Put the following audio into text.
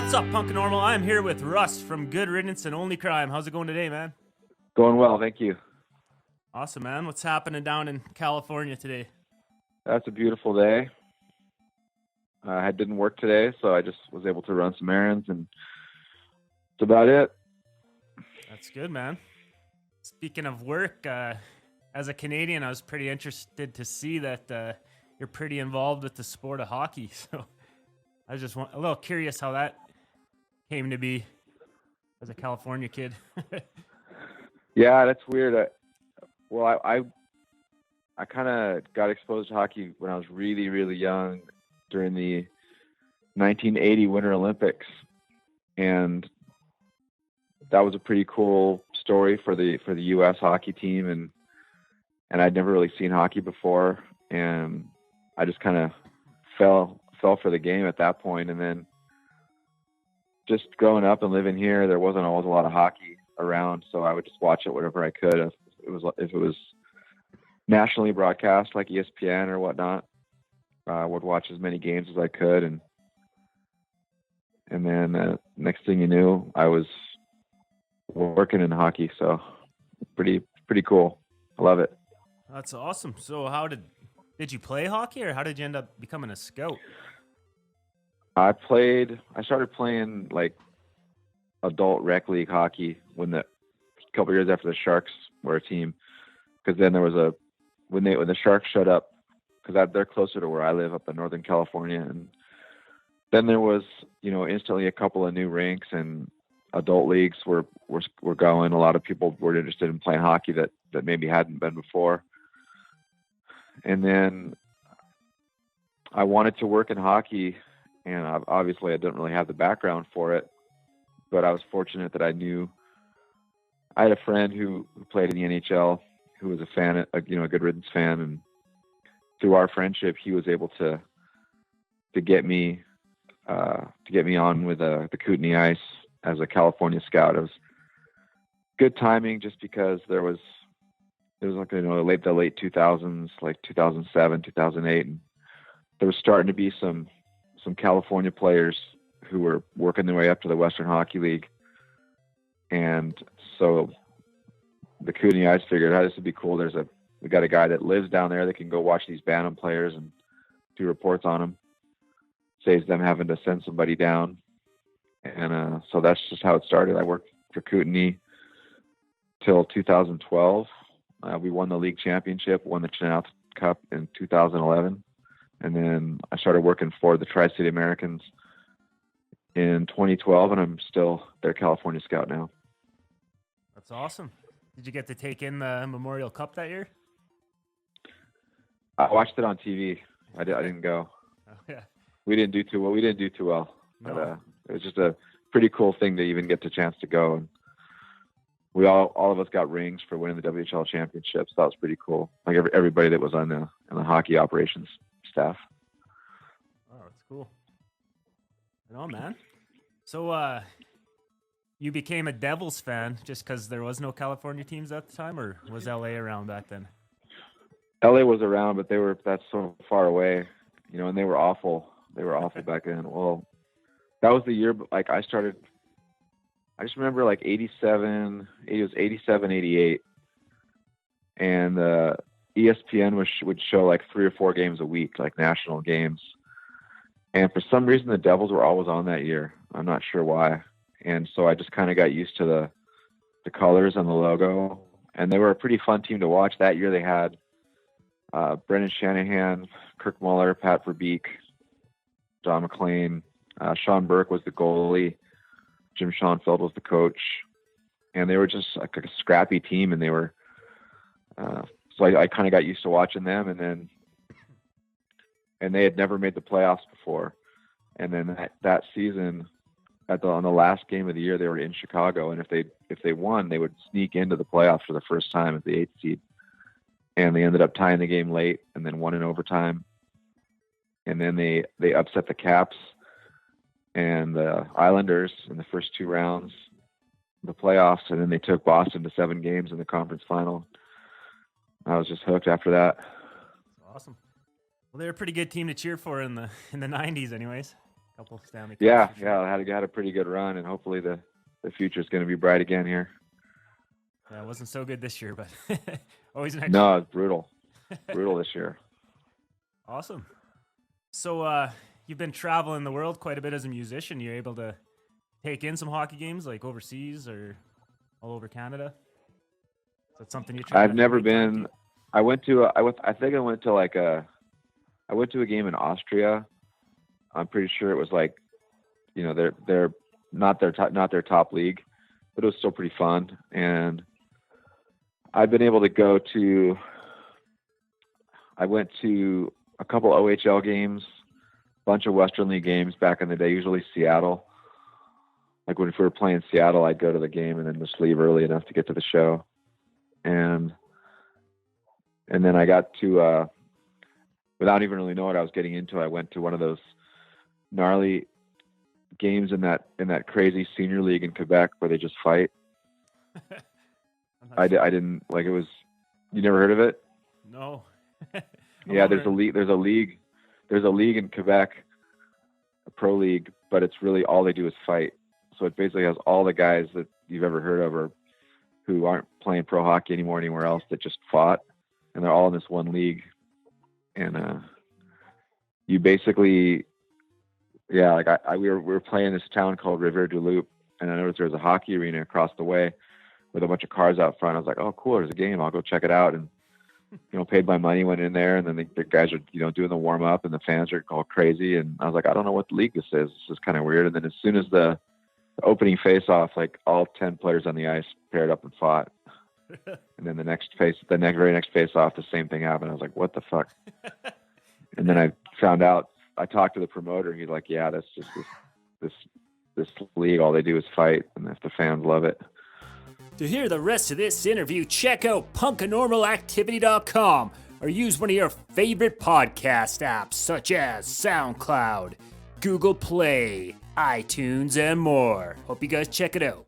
What's up, Punkanormal? I'm here with Russ from Good Riddance and Only Crime. How's it going today, man? Going well, thank you. Awesome, man. What's happening down in California today? That's a beautiful day. I didn't work today, so I just was able to run some errands, and that's about it. That's good, man. Speaking of work, as a Canadian, I was pretty interested to see that you're pretty involved with the sport of hockey. So I was just a little curious how that came to be as a California kid. Yeah, that's weird. I kind of got exposed to hockey when I was really, really young during the 1980 Winter Olympics, and that was a pretty cool story for the U.S. hockey team, and I'd never really seen hockey before, and I just kind of fell for the game at that point. And then just growing up and living here, there wasn't always a lot of hockey around, so I would just watch it whenever I could. If it was nationally broadcast like ESPN or whatnot, I would watch as many games as I could, and then next thing you knew, I was working in hockey. So pretty cool. I love it. That's awesome. So how did you play hockey, or how did you end up becoming a scout? I started playing like adult rec league hockey a couple years after the Sharks were a team, because then there was when the Sharks showed up, because they're closer to where I live up in Northern California, and then there was instantly a couple of new rinks, and adult leagues were going. A lot of people were interested in playing hockey that maybe hadn't been before. And then I wanted to work in hockey, and obviously I didn't really have the background for it, but I was fortunate that I had a friend who played in the NHL, who was a fan, a Good Riddance fan, and through our friendship, he was able to get me on with the Kootenai Ice as a California scout. It was good timing, just because it was like the late 2000s, like 2007, 2008, and there was starting to be some California players who were working their way up to the Western Hockey League, and so the Kootenai Ice figured, this would be cool. We got a guy that lives down there that can go watch these Bantam players and do reports on them. Saves them having to send somebody down. And so that's just how it started. I worked for Kootenai till 2012. We won the league championship, won the Chin Cup in 2011. And then I started working for the Tri-City Americans in 2012, and I'm still their California scout now. That's awesome. Did you get to take in the Memorial Cup that year? I watched it on TV. I didn't go. Oh, yeah. We didn't do too well. No. But it was just a pretty cool thing to even get the chance to go. And we all of us got rings for winning the WHL championships. That was pretty cool. Like everybody that was on the hockey operations staff. Oh, that's cool. Right on, man. So you became a Devils fan just because there was no California teams at the time, or was LA around back then? LA was around, but that's so far away, and they were awful. They were awful back then. Well, that was the year, like I just remember like 87, 88. And ESPN would show like 3 or 4 games a week, like national games. And for some reason, the Devils were always on that year. I'm not sure why. And so I just kind of got used to the colors and the logo. And they were a pretty fun team to watch. That year they had Brendan Shanahan, Kirk Muller, Pat Verbeek, Don McLean, Sean Burke was the goalie, Jim Schoenfeld was the coach, and they were just like a scrappy team. And they were so I kind of got used to watching them, and they had never made the playoffs before. And then that season, on the last game of the year, they were in Chicago, and if they won, they would sneak into the playoffs for the first time as the 8th seed. And they ended up tying the game late, and then won in overtime. And then they upset the Caps and the Islanders in the first 2 rounds of the playoffs, and then they took Boston to 7 games in the conference final. I was just hooked after that. That's awesome. Well, they're a pretty good team to cheer for in the 90s, anyways. Couple Stanley Cups. Yeah, for sure. yeah, I had a pretty good run, and hopefully the future is going to be bright again here. Yeah, it wasn't so good this year, but always next No, year. it's brutal this year. Awesome. So you've been traveling the world quite a bit as a musician. You're able to take in some hockey games like overseas or all over Canada. Is that something you try? I've never been. I went to. I think I went to like a. I went to a game in Austria. I'm pretty sure it was like, you know, they're not their top league, but it was still pretty fun. And I've been able to go to. I went to a couple OHL games, a bunch of Western League games back in the day. Usually Seattle. Like when we were playing Seattle, I'd go to the game and then just leave early enough to get to the show. And then I got to, without even really knowing what I was getting into, I went to one of those gnarly games in that crazy senior league in Quebec where they just fight. I didn't like it was. You never heard of it? No. Yeah, there's a league in Quebec, a pro league, but it's really all they do is fight. So it basically has all the guys that you've ever heard of or who aren't playing pro hockey anymore anywhere else that just fought, and they're all in this one league. And you basically, yeah, like we were playing this town called Rivière du Loup, and I noticed there was a hockey arena across the way with a bunch of cars out front. I was like, oh, cool, there's a game. I'll go check it out. And paid my money, went in there, and then the guys are doing the warm up, and the fans are all crazy. And I was like, I don't know what league this is. This is kind of weird. And then as soon as the opening face-off, like all 10 players on the ice paired up and fought. And then the very next face-off, the same thing happened. I was like, what the fuck? And then I found out. I talked to the promoter. He's like, yeah, that's just this league. All they do is fight, and if the fans love it. To hear the rest of this interview, check out punkanormalactivity.com or use one of your favorite podcast apps such as SoundCloud, Google Play, iTunes, and more. Hope you guys check it out.